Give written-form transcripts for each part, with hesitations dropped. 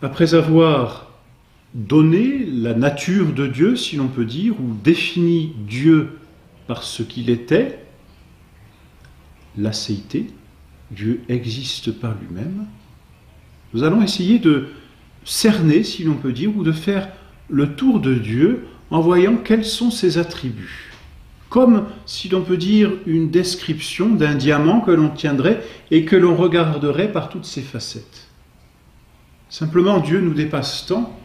Après avoir donné la nature de Dieu, si l'on peut dire, ou défini Dieu par ce qu'il était, l'acéité, Dieu existe par lui-même, nous allons essayer de cerner, si l'on peut dire, ou de faire le tour de Dieu en voyant quels sont ses attributs. Comme, si l'on peut dire, une description d'un diamant que l'on tiendrait et que l'on regarderait par toutes ses facettes. Simplement, Dieu nous dépasse tant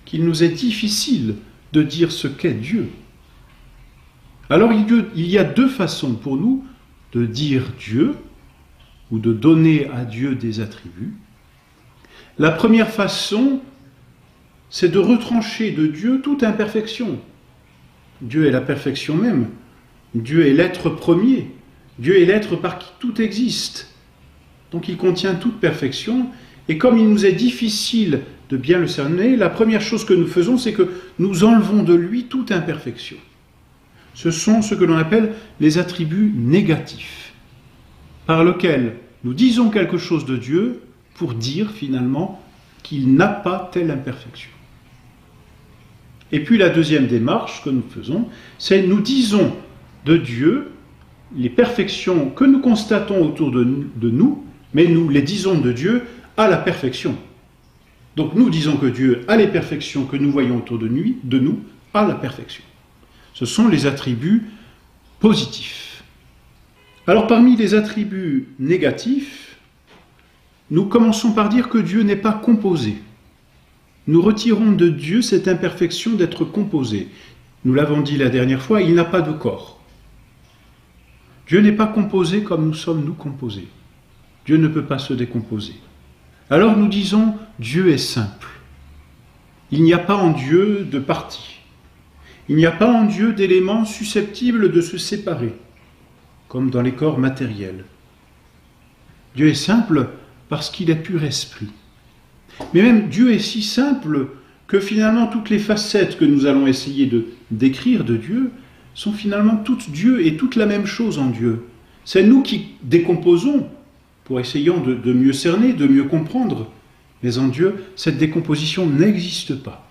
qu'il nous est difficile de dire ce qu'est Dieu. Alors, il y a deux façons pour nous de dire Dieu, ou de donner à Dieu des attributs. La première façon, c'est de retrancher de Dieu toute imperfection. Dieu est la perfection même. Dieu est l'être premier. Dieu est l'être par qui tout existe. Donc il contient toute perfection. Et comme il nous est difficile de bien le cerner, la première chose que nous faisons, c'est que nous enlevons de lui toute imperfection. Ce sont ce que l'on appelle les attributs négatifs, par lesquels nous disons quelque chose de Dieu pour dire finalement qu'il n'a pas telle imperfection. Et puis la deuxième démarche que nous faisons, c'est nous disons de Dieu les perfections que nous constatons autour de nous, mais nous les disons de Dieu à la perfection. Donc nous disons que Dieu a les perfections que nous voyons autour de nous à la perfection. Ce sont les attributs positifs. Alors parmi les attributs négatifs, nous commençons par dire que Dieu n'est pas composé. Nous retirons de Dieu cette imperfection d'être composé. Nous l'avons dit la dernière fois, il n'a pas de corps. Dieu n'est pas composé comme nous sommes nous composés. Dieu ne peut pas se décomposer. Alors nous disons, Dieu est simple. Il n'y a pas en Dieu de parties. Il n'y a pas en Dieu d'éléments susceptibles de se séparer, comme dans les corps matériels. Dieu est simple parce qu'il est pur esprit. Mais même Dieu est si simple que finalement toutes les facettes que nous allons essayer de décrire de Dieu sont finalement toutes Dieu et toutes la même chose en Dieu. C'est nous qui décomposons pour essayer de mieux cerner, de mieux comprendre. Mais en Dieu, cette décomposition n'existe pas.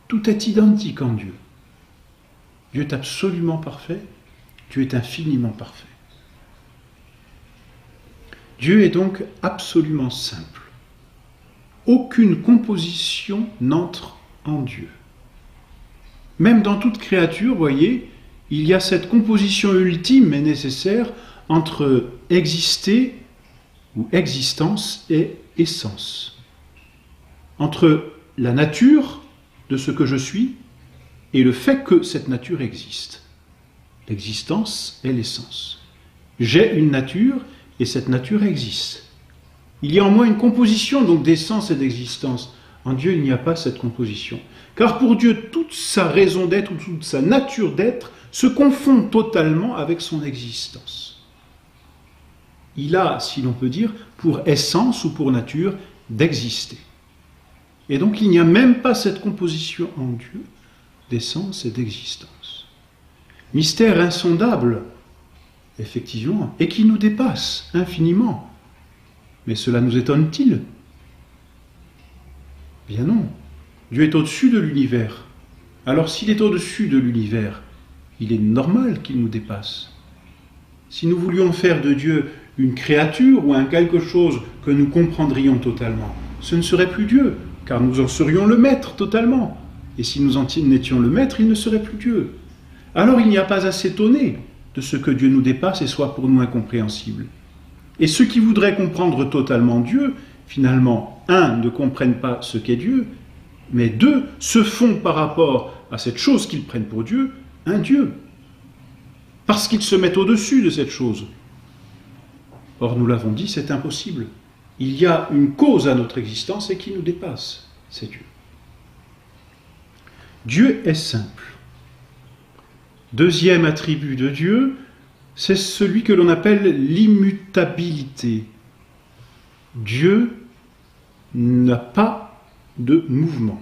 Tout est identique en Dieu. Dieu est absolument parfait, Dieu est infiniment parfait. Dieu est donc absolument simple. Aucune composition n'entre en Dieu. Même dans toute créature, voyez, il y a cette composition ultime et nécessaire entre exister ou existence et essence. Entre la nature de ce que je suis et le fait que cette nature existe. L'existence est l'essence. J'ai une nature et cette nature existe. Il y a en moi une composition donc d'essence et d'existence. En Dieu, il n'y a pas cette composition. Car pour Dieu, toute sa raison d'être ou toute sa nature d'être se confond totalement avec son existence. Il a, si l'on peut dire, pour essence ou pour nature, d'exister. Et donc il n'y a même pas cette composition en Dieu d'essence et d'existence. Mystère insondable, effectivement, et qui nous dépasse infiniment. Mais cela nous étonne-t-il? Bien non. Dieu est au-dessus de l'univers. Alors s'il est au-dessus de l'univers, il est normal qu'il nous dépasse. Si nous voulions faire de Dieu une créature ou un quelque chose que nous comprendrions totalement, ce ne serait plus Dieu, car nous en serions le maître totalement. Et si nous en étions le maître, il ne serait plus Dieu. Alors il n'y a pas à s'étonner de ce que Dieu nous dépasse et soit pour nous incompréhensible. Et ceux qui voudraient comprendre totalement Dieu, finalement, un, ne comprennent pas ce qu'est Dieu, mais deux, se font par rapport à cette chose qu'ils prennent pour Dieu, un Dieu. Parce qu'ils se mettent au-dessus de cette chose. Or, nous l'avons dit, c'est impossible. Il y a une cause à notre existence et qui nous dépasse, c'est Dieu. Dieu est simple. Deuxième attribut de Dieu, c'est celui que l'on appelle l'immutabilité. Dieu n'a pas de mouvement.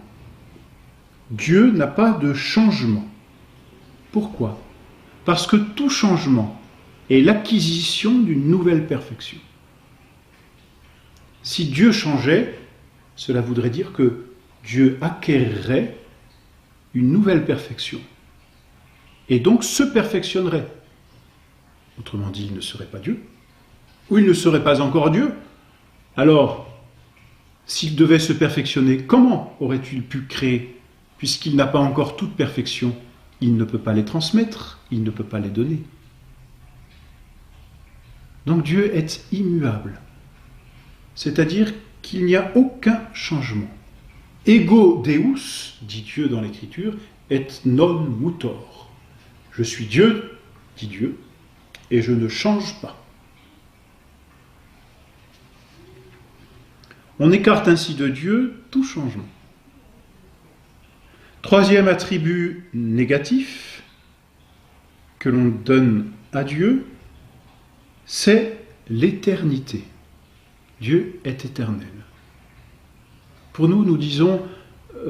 Dieu n'a pas de changement. Pourquoi? Parce que tout changement est l'acquisition d'une nouvelle perfection. Si Dieu changeait, cela voudrait dire que Dieu acquerrait une nouvelle perfection. Et donc se perfectionnerait. Autrement dit, il ne serait pas Dieu. Ou il ne serait pas encore Dieu. Alors, s'il devait se perfectionner, comment aurait-il pu créer? Puisqu'il n'a pas encore toute perfection, il ne peut pas les transmettre, il ne peut pas les donner. Donc Dieu est immuable. C'est-à-dire qu'il n'y a aucun changement. Ego Deus, dit Dieu dans l'Écriture, et non mutor. Je suis Dieu, dit Dieu, et je ne change pas. On écarte ainsi de Dieu tout changement. Troisième attribut négatif que l'on donne à Dieu, c'est l'éternité. Dieu est éternel. Pour nous, nous disons,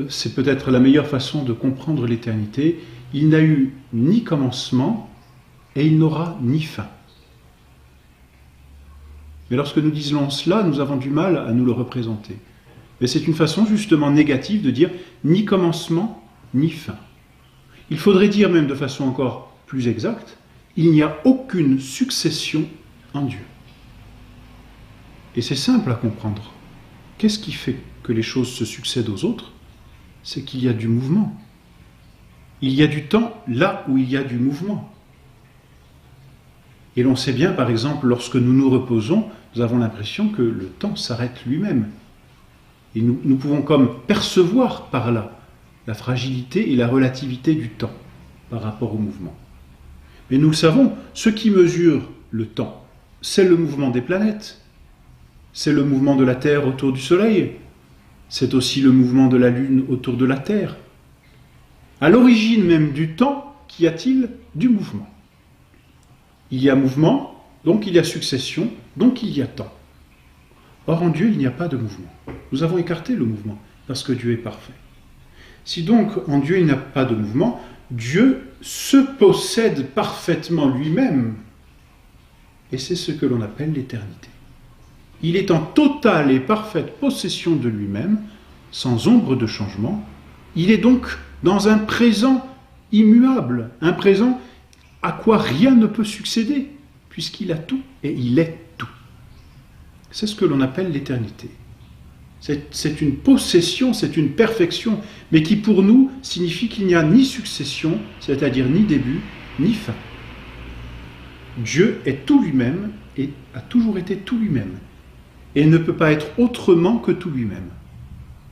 c'est peut-être la meilleure façon de comprendre l'éternité, il n'a eu ni commencement et il n'aura ni fin. Mais lorsque nous disons cela, nous avons du mal à nous le représenter. Mais c'est une façon justement négative de dire ni commencement ni fin. Il faudrait dire même de façon encore plus exacte, il n'y a aucune succession en Dieu. Et c'est simple à comprendre. Qu'est-ce qui fait que les choses se succèdent aux autres? C'est qu'il y a du mouvement. Il y a du temps là où il y a du mouvement. Et l'on sait bien, par exemple, lorsque nous nous reposons, nous avons l'impression que le temps s'arrête lui-même. Et nous pouvons comme percevoir par là la fragilité et la relativité du temps par rapport au mouvement. Mais nous le savons, ce qui mesure le temps, c'est le mouvement des planètes, c'est le mouvement de la Terre autour du Soleil, c'est aussi le mouvement de la Lune autour de la Terre. À l'origine même du temps, qu'y a-t-il? Du mouvement. Il y a mouvement, donc il y a succession, donc il y a temps. Or en Dieu, il n'y a pas de mouvement. Nous avons écarté le mouvement, parce que Dieu est parfait. Si donc en Dieu il n'y a pas de mouvement, Dieu se possède parfaitement lui-même, et c'est ce que l'on appelle l'éternité. Il est en totale et parfaite possession de lui-même, sans ombre de changement. Il est donc dans un présent immuable, un présent à quoi rien ne peut succéder, puisqu'il a tout et il est tout. C'est ce que l'on appelle l'éternité. C'est une possession, c'est une perfection, mais qui pour nous signifie qu'il n'y a ni succession, c'est-à-dire ni début, ni fin. Dieu est tout lui-même et a toujours été tout lui-même, et ne peut pas être autrement que tout lui-même.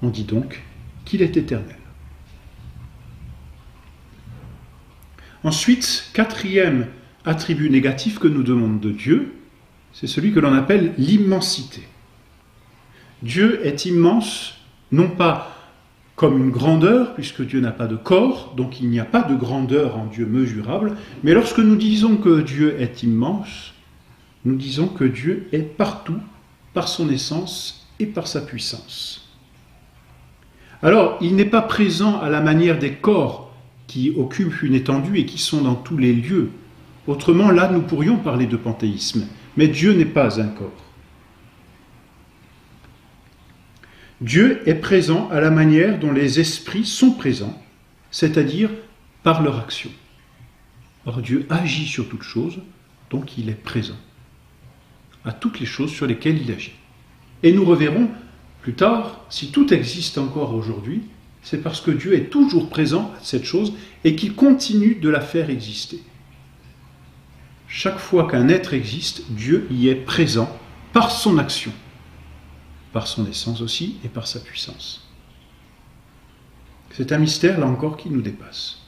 On dit donc qu'il est éternel. Ensuite, quatrième attribut négatif que nous demandons de Dieu, c'est celui que l'on appelle l'immensité. Dieu est immense, non pas comme une grandeur, puisque Dieu n'a pas de corps, donc il n'y a pas de grandeur en Dieu mesurable, mais lorsque nous disons que Dieu est immense, nous disons que Dieu est partout, par son essence et par sa puissance. Alors, il n'est pas présent à la manière des corps qui occupent une étendue et qui sont dans tous les lieux. Autrement, là, nous pourrions parler de panthéisme, mais Dieu n'est pas un corps. Dieu est présent à la manière dont les esprits sont présents, c'est-à-dire par leur action. Or, Dieu agit sur toutes choses, donc il est présent à toutes les choses sur lesquelles il agit. Et nous reverrons plus tard, si tout existe encore aujourd'hui, c'est parce que Dieu est toujours présent à cette chose et qu'il continue de la faire exister. Chaque fois qu'un être existe, Dieu y est présent par son action, par son essence aussi et par sa puissance. C'est un mystère, là encore, qui nous dépasse.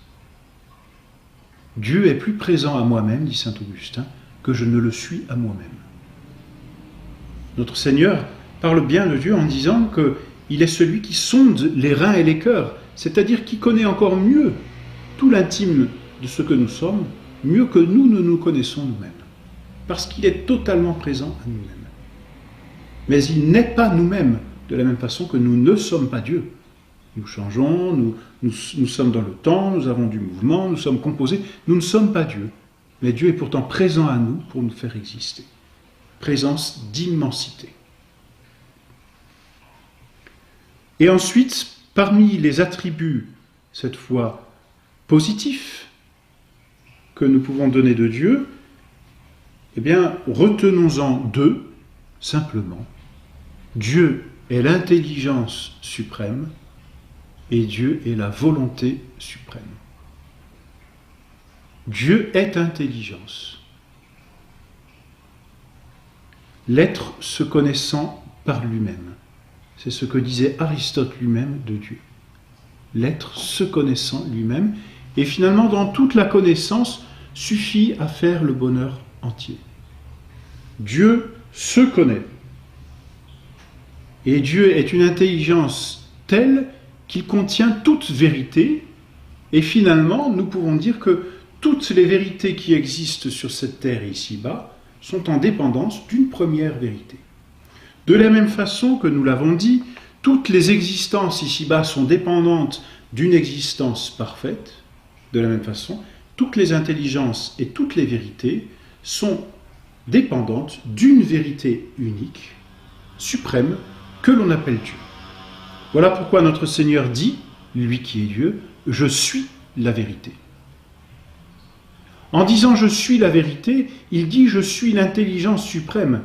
Dieu est plus présent à moi-même, dit saint Augustin, que je ne le suis à moi-même. Notre Seigneur parle bien de Dieu en disant qu'il est celui qui sonde les reins et les cœurs, c'est-à-dire qui connaît encore mieux tout l'intime de ce que nous sommes, mieux que nous ne nous connaissons nous-mêmes, parce qu'il est totalement présent à nous-mêmes. Mais il n'est pas nous-mêmes, de la même façon que nous ne sommes pas Dieu. Nous changeons, nous sommes dans le temps, nous avons du mouvement, nous sommes composés, nous ne sommes pas Dieu. Mais Dieu est pourtant présent à nous pour nous faire exister. Présence d'immensité. Et ensuite, parmi les attributs, cette fois positifs, que nous pouvons donner de Dieu, eh bien, retenons-en deux, simplement. Dieu est l'intelligence suprême et Dieu est la volonté suprême. Dieu est intelligence. L'être se connaissant par lui-même. C'est ce que disait Aristote lui-même de Dieu. L'être se connaissant lui-même, et finalement, dans toute la connaissance, suffit à faire le bonheur entier. Dieu se connaît. Et Dieu est une intelligence telle qu'il contient toute vérité, et finalement, nous pouvons dire que toutes les vérités qui existent sur cette terre et ici-bas sont en dépendance d'une première vérité. De la même façon que nous l'avons dit, toutes les existences ici-bas sont dépendantes d'une existence parfaite. De la même façon, toutes les intelligences et toutes les vérités sont dépendantes d'une vérité unique, suprême, que l'on appelle Dieu. Voilà pourquoi notre Seigneur dit, lui qui est Dieu, « Je suis la vérité ». En disant « je suis la vérité », il dit « je suis l'intelligence suprême ».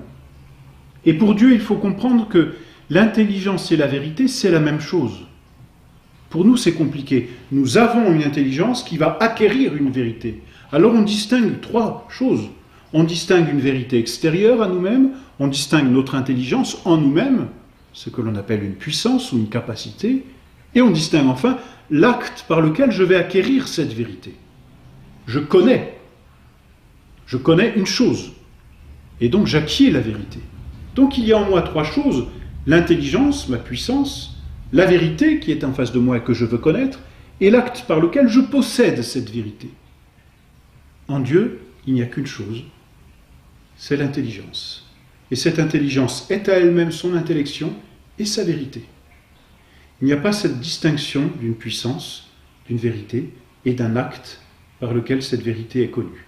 Et pour Dieu, il faut comprendre que l'intelligence et la vérité, c'est la même chose. Pour nous, c'est compliqué. Nous avons une intelligence qui va acquérir une vérité. Alors on distingue trois choses. On distingue une vérité extérieure à nous-mêmes, on distingue notre intelligence en nous-mêmes, ce que l'on appelle une puissance ou une capacité, et on distingue enfin l'acte par lequel je vais acquérir cette vérité. Je connais une chose, et donc j'acquiers la vérité. Donc il y a en moi trois choses, l'intelligence, ma puissance, la vérité qui est en face de moi et que je veux connaître, et l'acte par lequel je possède cette vérité. En Dieu, il n'y a qu'une chose, c'est l'intelligence. Et cette intelligence est à elle-même son intellection et sa vérité. Il n'y a pas cette distinction d'une puissance, d'une vérité et d'un acte par lequel cette vérité est connue.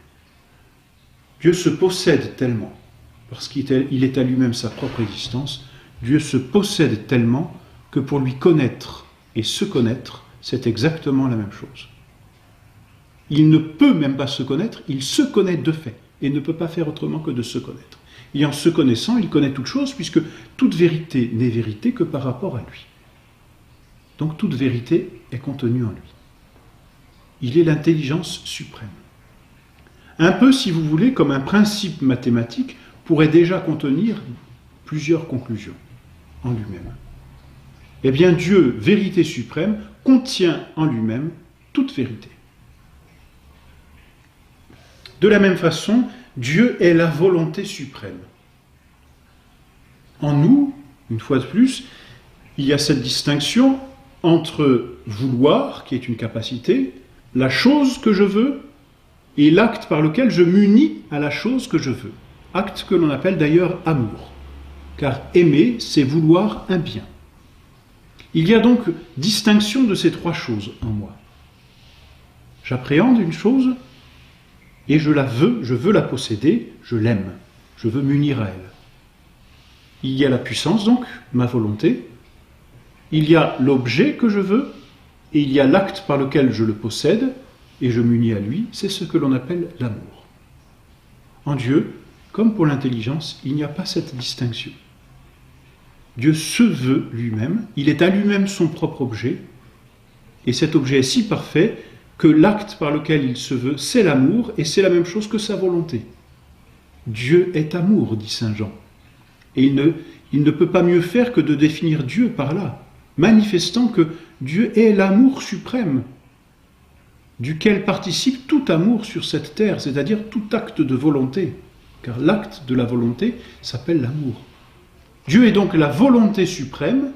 Dieu se possède tellement, parce qu'il est à lui-même sa propre existence, Dieu se possède tellement que pour lui connaître et se connaître, c'est exactement la même chose. Il ne peut même pas se connaître, il se connaît de fait, et ne peut pas faire autrement que de se connaître. Et en se connaissant, il connaît toute chose, puisque toute vérité n'est vérité que par rapport à lui. Donc toute vérité est contenue en lui. Il est l'intelligence suprême. Un peu, si vous voulez, comme un principe mathématique pourrait déjà contenir plusieurs conclusions en lui-même. Eh bien, Dieu, vérité suprême, contient en lui-même toute vérité. De la même façon, Dieu est la volonté suprême. En nous, une fois de plus, il y a cette distinction entre vouloir, qui est une capacité, la chose que je veux, et l'acte par lequel je m'unis à la chose que je veux. Acte que l'on appelle d'ailleurs amour. Car aimer, c'est vouloir un bien. Il y a donc distinction de ces trois choses en moi. J'appréhende une chose et je veux la posséder, je l'aime, je veux m'unir à elle. Il y a la puissance donc, ma volonté, il y a l'objet que je veux, et il y a l'acte par lequel je le possède, et je m'unis à lui, c'est ce que l'on appelle l'amour. En Dieu, comme pour l'intelligence, il n'y a pas cette distinction. Dieu se veut lui-même, il est à lui-même son propre objet, et cet objet est si parfait que l'acte par lequel il se veut, c'est l'amour, et c'est la même chose que sa volonté. Dieu est amour, dit saint Jean. Et il ne peut pas mieux faire que de définir Dieu par là, manifestant que Dieu est l'amour suprême, duquel participe tout amour sur cette terre, c'est-à-dire tout acte de volonté, car l'acte de la volonté s'appelle l'amour. Dieu est donc la volonté suprême,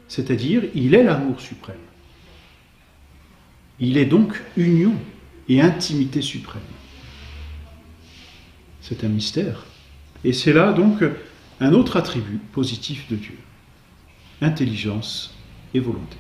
c'est-à-dire il est l'amour suprême. Il est donc union et intimité suprême. C'est un mystère. Et c'est là donc un autre attribut positif de Dieu. Intelligence et volonté.